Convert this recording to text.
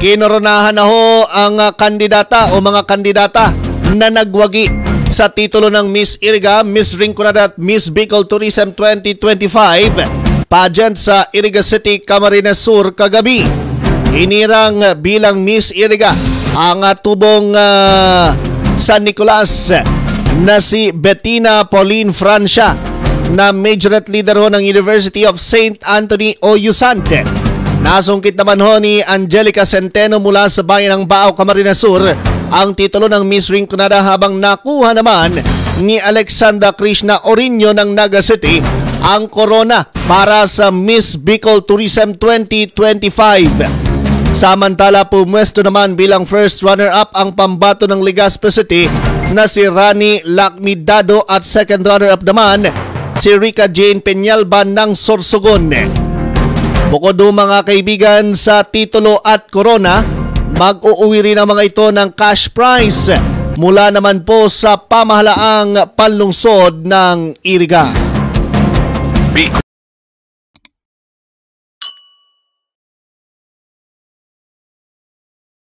Kinoronahan na ho ang kandidata o mga kandidata na nagwagi sa titulo ng Miss Iriga, Miss Rinconada at Miss Bicol Tourism 2025 pageant sa Iriga City, Camarines Sur kagabi. Inirang bilang Miss Iriga ang tubong San Nicolas na si Bettina Pauline Francia na majorette leader ho ng University of St. Anthony o USANT. Nasungkit naman ho ni Angelica Centeno mula sa bayan ng Bao, Camarines Sur ang titulo ng Miss Rinconada, habang nakuha naman ni Alexandra Krishna Orino ng Naga City ang corona para sa Miss Bicol Tourism 2025. Samantala, pumwesto naman bilang first runner-up ang pambato ng Legazpi City na si Rani Lacmidado at second runner-up naman si Rica Jane Peñalba ng Sorsogon. Bukod do mga kaibigan sa titulo at corona, mag-uuwi rin ang mga ito ng cash prize mula naman po sa pamahalaang panlungsod ng Iriga.